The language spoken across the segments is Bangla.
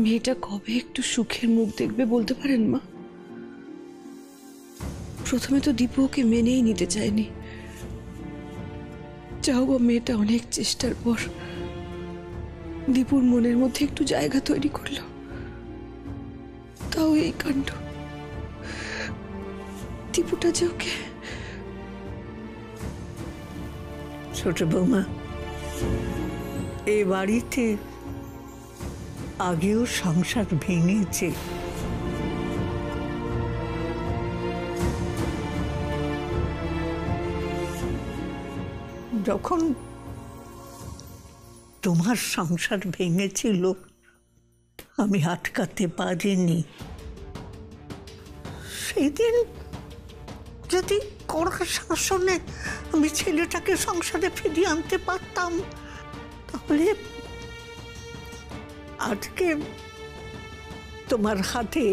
মেয়েটা কবে একটু সুখের মুখ দেখবে বলতে পারেন মা? প্রথমে তো দীপু ওকে মেনেই নিতে চায়নি, যাও বা মেয়েটা অনেক চেষ্টার পর দীপুর মনের মধ্যে একটু জায়গা তৈরি করলো, তাও এই কাণ্ড। দীপুটা যে ওকে। ছোট বৌমা, এ বাড়িতে আগেও সংসার ভেঙেছে। যখন তোমার সংসার ভেঙেছিল আমি আটকাতে পারিনি। সেদিন যদি কড়া শাসনে আমি ছেলেটাকে সংসারে ফিরিয়ে আনতে পারতাম, তাহলে আজকে তোমার হাতে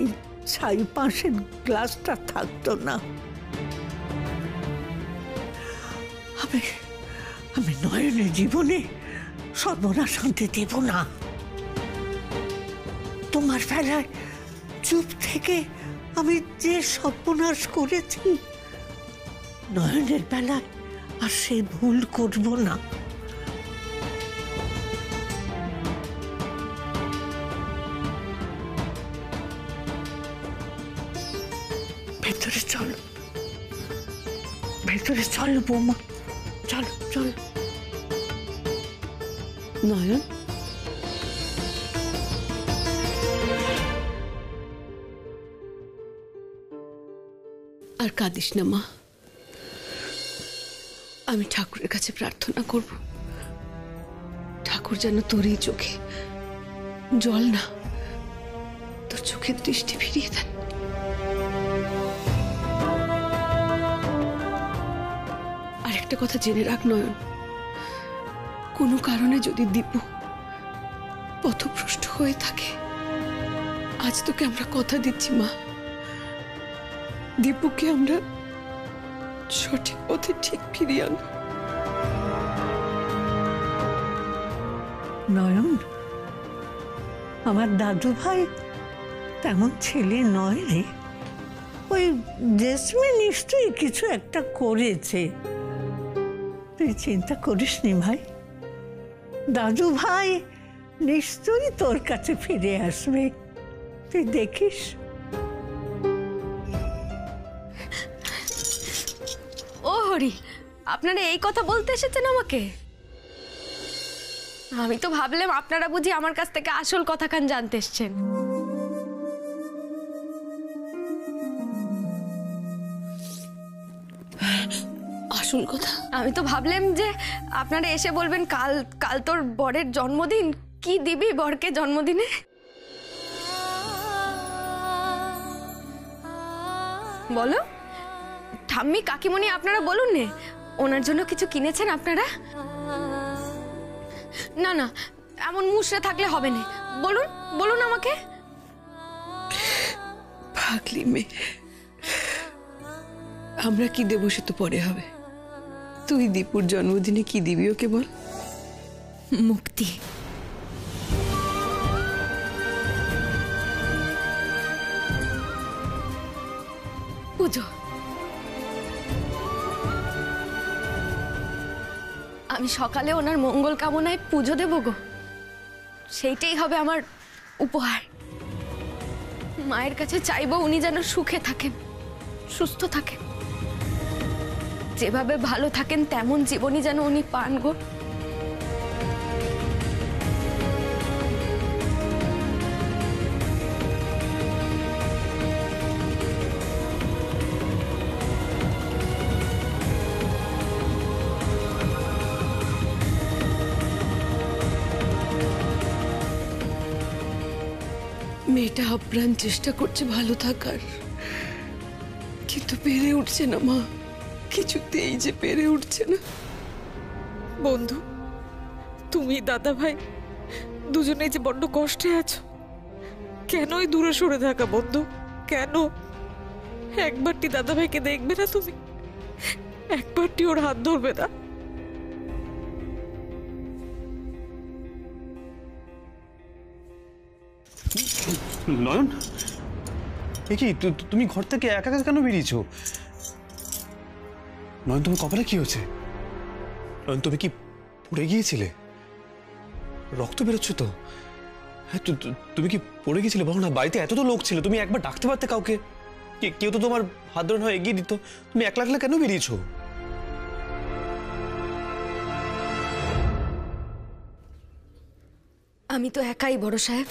ছাই পাশের গ্লাসটা থাকতো না। আমি নয়নের জীবনে সর্বনাশ আনতে দেব না। তোমার বেলায় চুপ থেকে আমি যে সর্বনাশ করেছি, নয়নের বেলায় আর সে ভুল করব না। ভেতরে চলো, ভেতরে চলো বৌমা, চলো চলো। নয়ন, আর কাঁদিস না মা। আমি ঠাকুরের কাছে প্রার্থনা করব, ঠাকুর যেন তোরই চোখে জল না, তোর চোখের দৃষ্টি ফিরিয়ে দেন। আর একটা কথা জেনে রাখ নয়ন, কোনো কারণে যদি দীপু পথভ্রষ্ট হয়ে থাকে, আজ তোকে আমরা কথা দিচ্ছি মা, দীপুকে আমরা সঠিক পথে ঠিক ফিরিয়ে আনব। নয়ন, আমার দাদু ভাই তেমন ছেলে নয় রে। ওই জেসমিন নিশ্চয়ই কিছু একটা করেছে, তুই চিন্তা করিস নি ভাই। দাদু ভাই নিশ্চয়ই তোর কাছে ফিরে আসবে, তুই দেখিস। ও হরি, আপনারা এই কথা বলতে এসেছেন আমাকে? আমি তো ভাবলাম আপনারা বুঝি আমার কাছ থেকে আসল কথাখান জানতে এসেছেন। আসল কথা? আমি তো ভাবলাম যে আপনারা এসে বলবেন কাল কাল তোর বরের জন্মদিন, কি দিবি বরকে জন্মদিনে? বলো ঠাম্মি, কাকিমণি, আপনারা বলুন নে, ওনার জন্য কিছু কিনেছেন আপনারা? না না, এমন মুশড়ে থাকলে হবে না, বলুন বলুন আমাকে। পাগলি মেয়ে, আমরা কি দেবো সে তো পরে হবে। তুই দীপুর জন্মদিনে কি দিবি ওকে বল? মুক্তি। পুজো। আমি সকালে ওনার মঙ্গল কামনায় পুজো দেব গো, সেইটাই হবে আমার উপহার। মায়ের কাছে চাইবো উনি যেন সুখে থাকেন, সুস্থ থাকেন, যেভাবে ভালো থাকেন তেমন জীবনই যেন উনি পান গো। মেয়েটা আপ্রাণ চেষ্টা করছে ভালো থাকার, কিন্তু পেরে উঠছে না মা, কিছুতেই যে পেরে উঠছে না। বন্ধু, তুমি দাদা ভাই দুজনেই যে বড্ড কষ্টে আছো, কেনই দূরে সরে থাকা বন্ধু? কেন একবারটি দাদা ভাইকে দেখবে না তুমি? একবারটি ওর হাত ধরবে না? নয়ন, এ কি তুমি ঘর থেকে একা একা কেন বেরিয়েছো? নয়ন, তোমার কপালে কি হয়েছে? নয়ন, তুমি কি পড়ে গিয়েছিলে? রক্ত বেরোচ্ছে তো। হ্যাঁ, তুমি কি পড়ে গিয়েছিলে? বলো না, বাড়িতে এত তো লোক ছিল, তুমি একবার ডাকতে পারতে কাউকে। কেউ তো তোমার হাত ধরে নয় এগিয়ে দিত। তুমি একলা একলা কেন বেরিয়েছো? আমি তো একাই বড় সাহেব,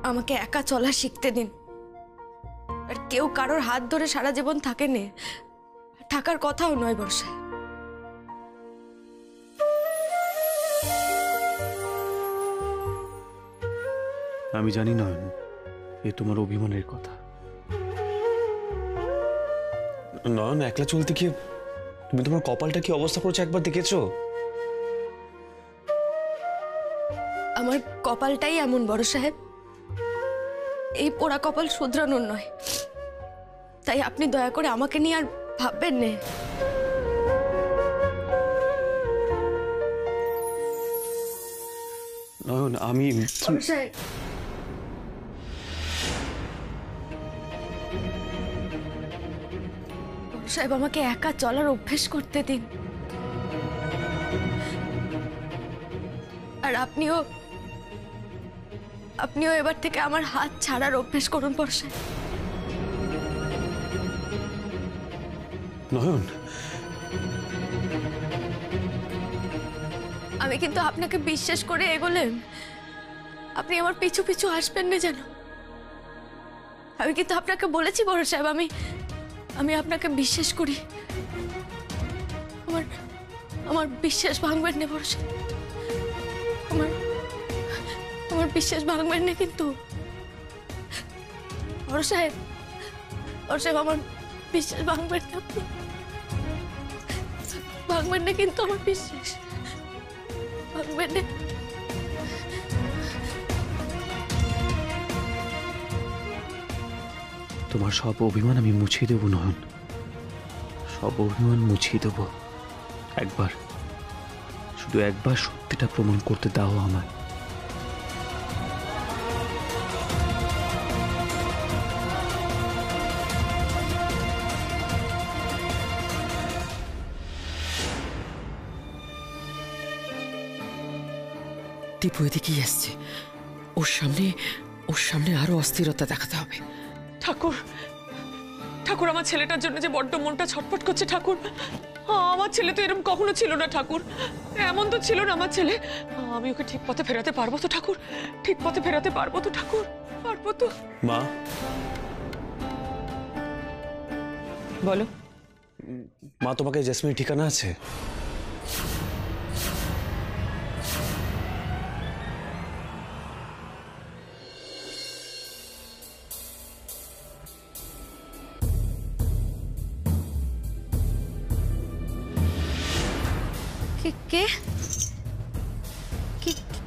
আমাকে একা চলা শিখতে দিন। আর কেউ কারোর হাত ধরে সারা জীবন থাকেনি, থাকার কথাও নয় বড় সাহেব। আমি জানি নয়ন, এ তোমার অভিমানের কথা। নয়ন, একলা চলতে গিয়ে তুমি তোমার কপালটা কি অবস্থা করেছো একবার দেখেছো? আমার কপালটাই এমন বড় সাহেব, এই পোড়া কপাল শুধরানোর নয়। তাই আপনি দয়া করে আমাকে নিয়ে আর ভাববেন না। নয়ন, আমি বড় সাহেব, বড় সাহেব, আমাকে একা চলার অভ্যেস করতে দিন। আর আপনিও এবার থেকে আমার হাত ছাড়ার অভ্যেস করুন বড় সাহেব। নয়ন, আমি কিন্তু আপনাকে বিশ্বাস করে এগোলেন, আপনি আমার পিছু পিছু আসবেন না যেন। আমি কিন্তু আপনাকে বলেছি বড় সাহেব, আমি আপনাকে বিশ্বাস করি। আমার বিশ্বাস ভাঙবেন না বড় সাহেব, আমার বিশ্বাস ভাঙবেন না কিন্তু। বড় সাহেব, আমার বিশ্বাস ভাঙবেন না, আপনি ভাঙবেন না কিন্তু, আমার বিশ্বাস ভাঙবেন না। তোমার সব অভিমান আমি মুছিয়ে দেবো নয়ন, সব অভিমান মুছিয়ে দেবো। একবার, শুধু একবার সত্যিটা প্রমাণ করতে দাও আমায়। দীপু এদিকেই আসছে, ওর সামনে আরো অস্থিরতা দেখাতে হবে। ঠাকুর, ঠাকুর, আমার ছেলেটার জন্য যে বড্ড মনটা ছটফট করছে ঠাকুর। আমার ছেলে তো এরকম কখনো ছিল না ঠাকুর, এমন তো ছিল না আমার ছেলে। আমি ওকে ঠিক পথে ফেরাতে পারবো তো ঠাকুর? ঠিক পথে ফেরাতে পারবো তো ঠাকুর? পারবো তো? মা, বলো। মা, তোমাকে জেসমিনের ঠিকানা আছে? কে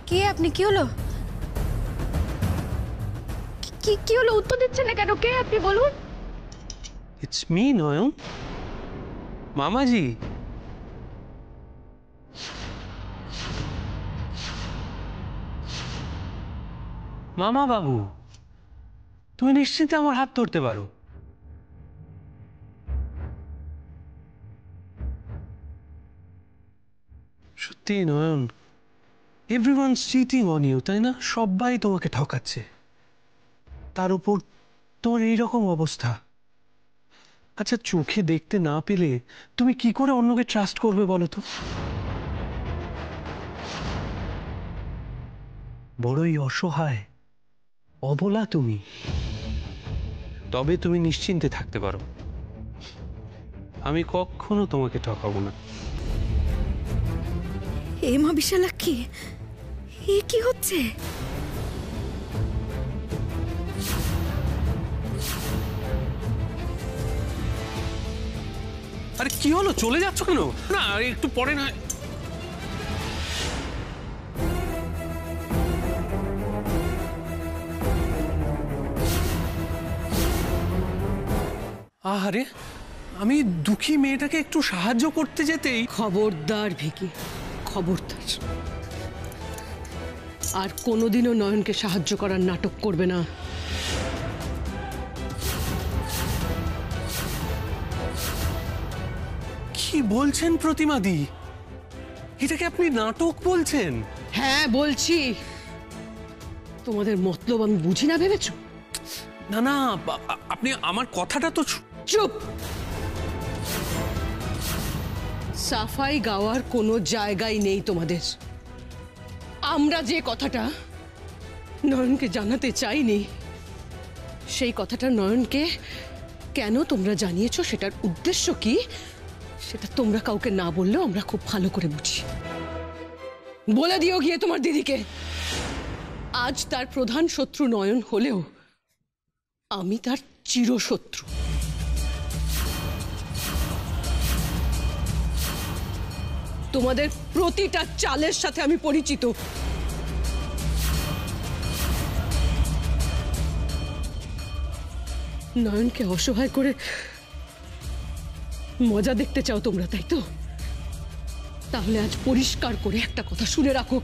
কে আপনি? কি হলো? কি হলো? উত্তর দিচ্ছেন না কেন? কে আপনি বলুন? ইটস মি নয়ন, মামাজি। মামা বাবু, তুমি নিশ্চিন্তে আমার হাত ধরতে পারো। সত্যি নয়ন, এভরিওয়ানস চিটিং অন ইউ, তাই না? সবাই তোমাকে ঠকাচ্ছে, তার উপর তোমার এইরকম অবস্থা। আচ্ছা, চোখে দেখতে না পেলে তুমি কি করে অন্যকে ট্রাস্ট করবে বলো তো? বড়ই অসহায়, অবলা তুমি। তবে তুমি নিশ্চিন্তে থাকতে পারো, আমি কখনো তোমাকে ঠকাবো না। এ মা বিশালাক্ষী, এ কি হচ্ছে? আরে কি হলো, চলে যাচ্ছ কেন? না, একটু পরে না। আরে আমি দুঃখী মেয়েটাকে একটু সাহায্য করতে যেতেই। খবরদার ভিকি, খবরদার। আর কোনোদিনও নয়নকে সাহায্য করার নাটক করবে না। কি বলছেন প্রতিমাদি? এটাকে আপনি নাটক বলছেন? হ্যাঁ বলছি। তোমাদের মতলব আমি বুঝি না ভেবেছো? না না, আপনি আমার কথাটা তো চুপ। সাফাই গাওয়ার কোনো জায়গাই নেই তোমাদের। আমরা যে কথাটা নয়নকে জানাতে চাইনি, সেই কথাটা নয়নকে কেন তোমরা জানিয়েছো, সেটার উদ্দেশ্য কি, সেটা তোমরা কাউকে না বললেও আমরা খুব ভালো করে বুঝি। বলে দিও গিয়ে তোমার দিদিকে, আজ তার প্রধান শত্রু নয়ন হলেও আমি তার চিরশত্রু। তোমাদের প্রতিটা চালের সাথে আমি পরিচিত। নয়নকে অসহায় করে মজা দেখতে চাও তোমরা, তাই তো? তাহলে আজ পরিষ্কার করে একটা কথা শুনে রাখো,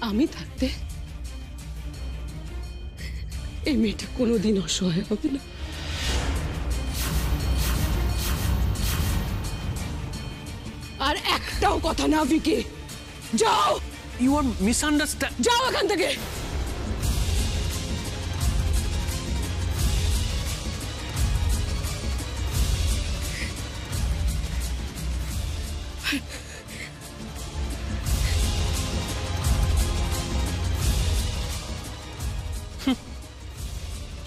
আমি থাকতে এই মেয়েটা কোনোদিন অসহায় হবে না। আর একটাও কথা না ভিকি, যাও। You are misunderstand. যাও এখান থেকে।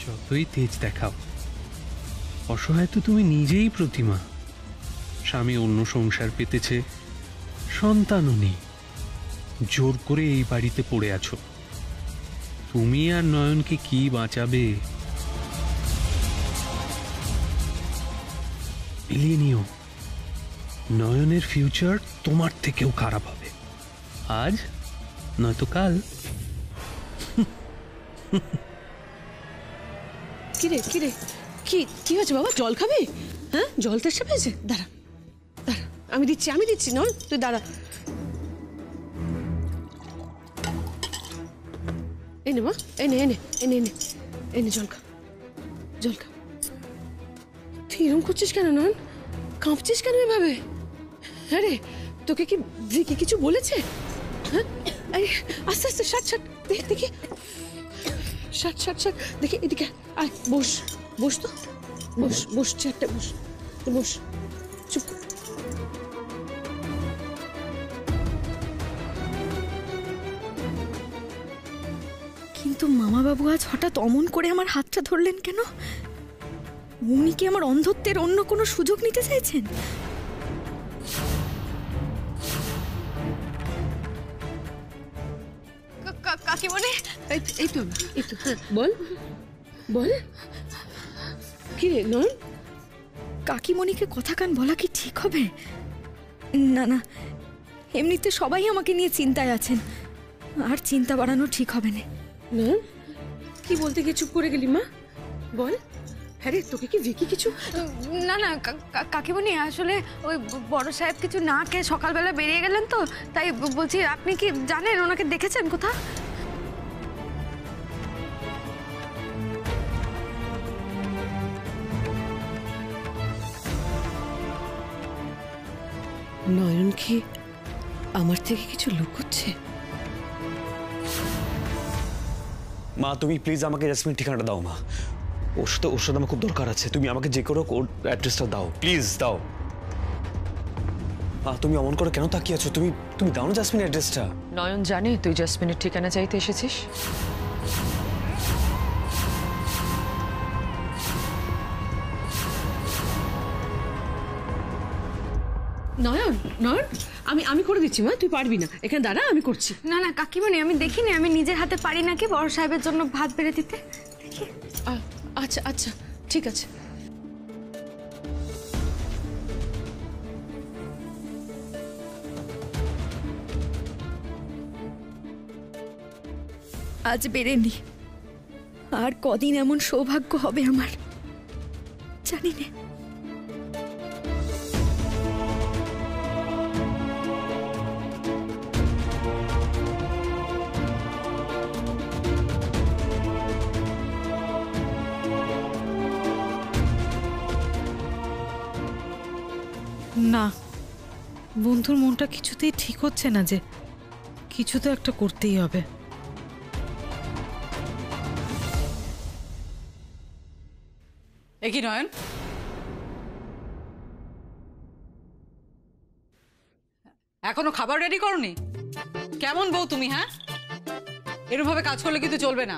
যতই তেজ দেখাও, অসহায় তো তুমি নিজেই প্রতিমা। স্বামী অন্য সংসার পেতেছে, সন্তানও নেই, জোর করে এই বাড়িতে পড়ে আছো। তুমি আর নয়নকে কি বাঁচাবে? মিলিয়ে নিও, নয়নের ফিউচার তোমার থেকেও খারাপ হবে, আজ নয়তো কাল। কিরে কিরে, কি কি হয়েছে বাবা? জল খাবি? হ্যাঁ, জল তেষ্টা পেয়েছে? দাঁড়া দাঁড়া, আমি দিচ্ছি নন, তুই দাঁড়া। এনে মা, এনে এনে এনে এনে এনে জল খা, জল খা। তুই এরকম করছিস কেন নন? কাঁপছিস কেন এভাবে? হ্যাঁ রে, তোকে কি ভিকি কিছু বলেছে? হ্যাঁ, আস্তে আস্তে শাট শাট, দেখি শাট শাট শাট, দেখি এদিকে আয়, বস বস তো, বস চেয়ারটা বস, চুপ। কিন্তু মামাবাবু আজ হঠাৎ অমন করে আমার হাতটা ধরলেন কেন? উনি কি আমার অন্ধত্বের অন্য কোনো সুযোগ নিতে চাইছেন? কাকিমণি, এই তো হ্যাঁ, বল কি রে নয়ন? কাকিমণিকে কথা কান বলা কি ঠিক হবে? না না, এমনিতে সবাই আমাকে নিয়ে চিন্তায় আছেন, আর চিন্তা বাড়ানো ঠিক হবে না। না, কি বলতে গিয়ে চুপ করে গেলি মা? বল। হ্যাঁ রে, তোকে কি ভিকি কিছু? না না কাকিমণি, আসলে ওই বড় সাহেব কিছু না খেয়ে সকালবেলা বেরিয়ে গেলেন, তো তাই বলছি, আপনি কি জানেন ওনাকে দেখেছেন কোথা? নয়ন কি আমার থেকে কিছু লুকোচ্ছে? মা তুমি প্লিজ আমাকে জেসমিনের ঠিকানাটা দাও মা, ওর সাথে আমার খুব দরকার আছে। তুমি আমাকে যে করো ওর অ্যাড্রেসটা দাও, প্লিজ দাও। মা তুমি অমন করে কেন তাকিয়ে আছো? তুমি দাও না জেসমিনের অ্যাড্রেসটা। নয়ন জানে তুই জেসমিনের ঠিকানা চাইতে এসেছিস? নয়ন আমি করে দিচ্ছি মা, তুই পারবি না, এখানে দাঁড়া, আমি করছি। না না কাকিমণি, আমি দেখিনি, আমি নিজের হাতে পারি নাকি বড় সাহেবের জন্য ভাত বেড়ে দিতে? দেখি। আচ্ছা আচ্ছা, ঠিক আছে। আজ বেরেনি, আর কদিন এমন সৌভাগ্য হবে আমার জানি না। না, বন্ধুর মনটা কিছুতেই ঠিক হচ্ছে না, যে কিছু তো একটা করতেই হবে। এ কি নয়ন, এখনো খাবার রেডি করনি? কেমন বউ তুমি? হ্যাঁ, এরভাবে কাজ করলে কিন্তু চলবে না।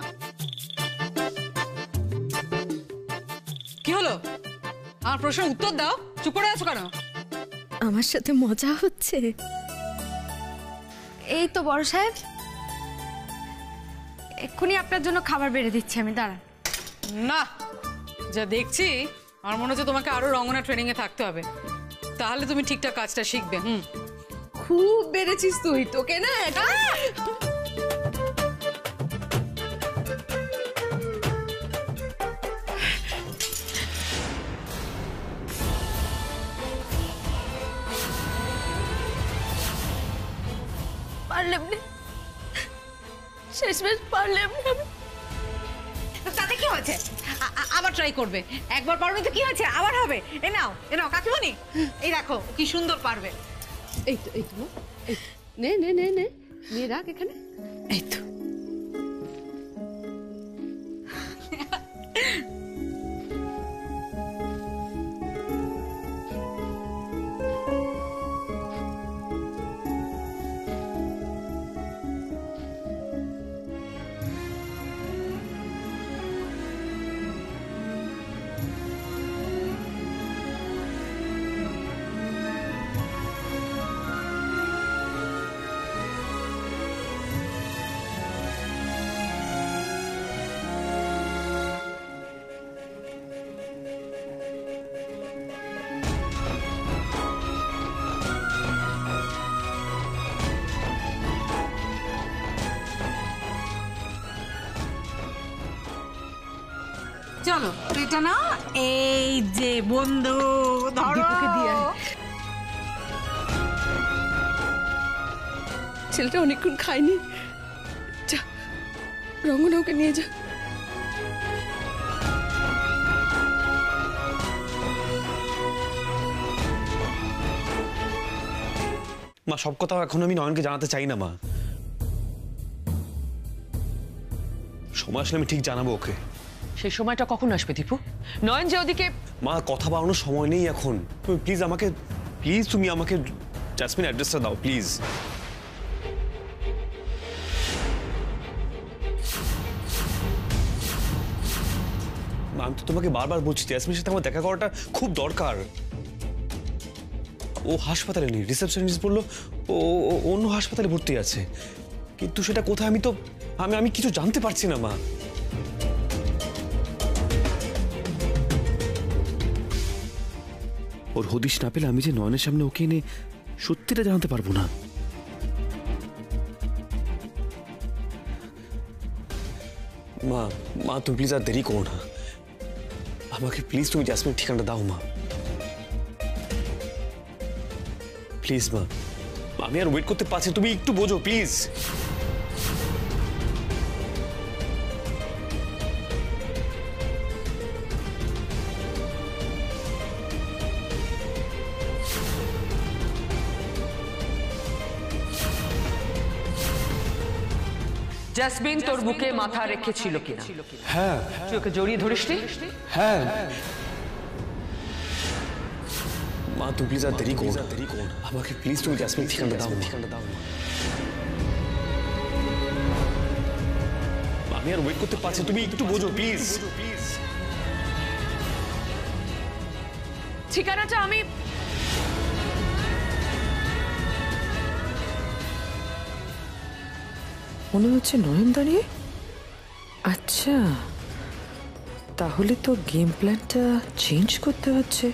কি হলো? আমার প্রশ্নের উত্তর দাও, চুপ করে আছো কেন? আমার সাথে মজা হচ্ছে। এই তো বড় সাহেব, এক্ষুনি আপনার জন্য খাবার বেড়ে দিচ্ছি আমি, দাঁড়ান। না, যা দেখছি আমার মনে হচ্ছে তোমাকে আরো রঙনা ট্রেনিং এ থাকতে হবে, তাহলে তুমি ঠিকঠাক কাজটা শিখবে। খুব বেড়েছিস তুই, তোকে না পারলাম না, শেষমেশ পারলাম না। তাতে কি হয়েছে? আবার ট্রাই করবে। একবার পারবে তো কি হয়েছে, আবার হবে। এ নাও, এ নাও কাকিমণি, এই দেখো কি সুন্দর পারবে। এই তো নে নে নে নে নিয়ে রাখ এখানে। এই তো চলো এটা না, এই যে বন্ধু ধরো। ছেলেটা অনেকক্ষণ খায়নি, যা রঙ্গনাওকে নিয়ে যা। মা সব কথা এখন আমি নয়নকে জানাতে চাই না মা, সময় আসলে আমি ঠিক জানাবো ওকে। সেই সময়টা কখন আসবে দীপু? নয়ন যে ওদিকে। মা কথা বাড়ানোর সময় নেই এখন, তুমি প্লিজ তুমি আমাকে জাসমিন অ্যাড্রেসটা দাও প্লিজ। আমি তো তোমাকে বারবার বলছি জাসমিনের সাথে আমার দেখা করাটা খুব দরকার। ও হাসপাতালে নেই, রিসেপশনিস্ট বললো ও অন্য হাসপাতালে ভর্তি আছে, কিন্তু সেটা কোথায় আমি কিছু জানতে পারছি না মা। ওর হদিশ না পেলে আমি যে নয়নের সামনে ওকে এনে সত্যিটা জানাতে পারবো না। মা তুমি প্লিজ আর দেরি করো না, আমাকে প্লিজ তুমি জাসমিনের ঠিকানাটা দাও মা, প্লিজ মা, আমি আর ওয়েট করতে পারছি, তুমি একটু বোঝো প্লিজ। জাসমিন তোর বুকে মাথা রেখেছিল কিনা? হ্যাঁ তুই ওকে জড়িয়ে ধরিসনি? হ্যাঁ মা তুমি প্লিজ আর দেরি করো না, আমাকে প্লিজ তুমি জাসমিনের ঠিকানাটা দাও মা। আমি আর ওয়েট করতে পারছি, তুমি একটু বোঝো প্লিজ। ঠিকানাটা আমি মনে হচ্ছে নয়ন দাঁড়িয়ে। আচ্ছা, তাহলে তো গেম প্ল্যানটা চেঞ্জ করতে হচ্ছে।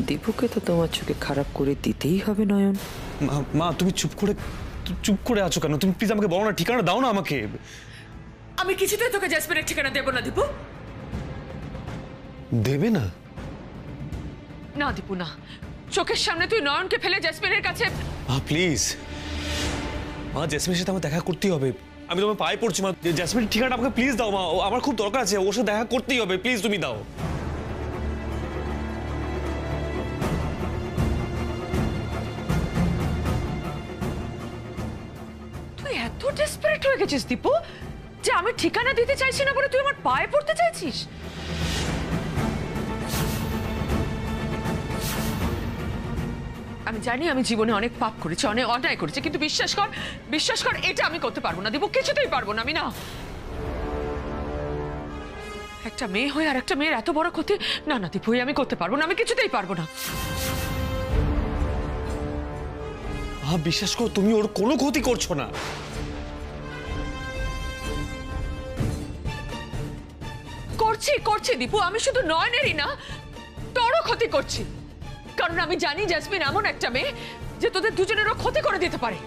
দীপুকে তো তোমার চোখে খারাপ করে দিতেই হবে নয়ন। মা তুমি চুপ করে আছো কেন? তুমি প্লিজ আমাকে বলো না, ঠিকানা দাও না আমাকে। আমি কিছুতেই তোকে জাসমিনের ঠিকানা দেব না দীপু। দেবে না? না দীপু না, চোখের সামনে তুই নয়নকে ফেলে জাসমিনের কাছে। মা প্লিজ, মা জাসমিনের সাথে আমার দেখা করতেই হবে, আমি তোমার পায়ে পড়ছি মা, জাসমিনের ঠিকানাটা আমাকে প্লিজ দাও মা, আমার খুব দরকার আছে, ওর সাথে দেখা করতেই হবে, প্লিজ তুমি দাও। হয়ে গেছিস দীপু, যে আমি ঠিকানা দিতে চাইছি না বলে তুই আমার পায়ে পড়তে চাইছিস? আমি জানি আমি জীবনে অনেক পাপ করেছি, অনেক অন্যায় করেছি, কিন্তু বিশ্বাস কর এটা আমি করতে পারবো না দীপু, কিছুতেই পারবো না আমি। না, একটা মেয়ে হয়ে আর একটা মেয়ের এত বড় ক্ষতি, না না দীপু, আমি করতে পারবো না, আমি কিছুতেই পারবো না। বিশ্বাস করো, তুমি ওর কোনো ক্ষতি করছো না। করছি দীপু, আমি শুধু নয়নেরই না, তোরও ক্ষতি করছি, কারণ আমি জানি জেসমিন এমন একটা মেয়ে যে তোদের দুজনেরও ক্ষতি করে দিতে পারে।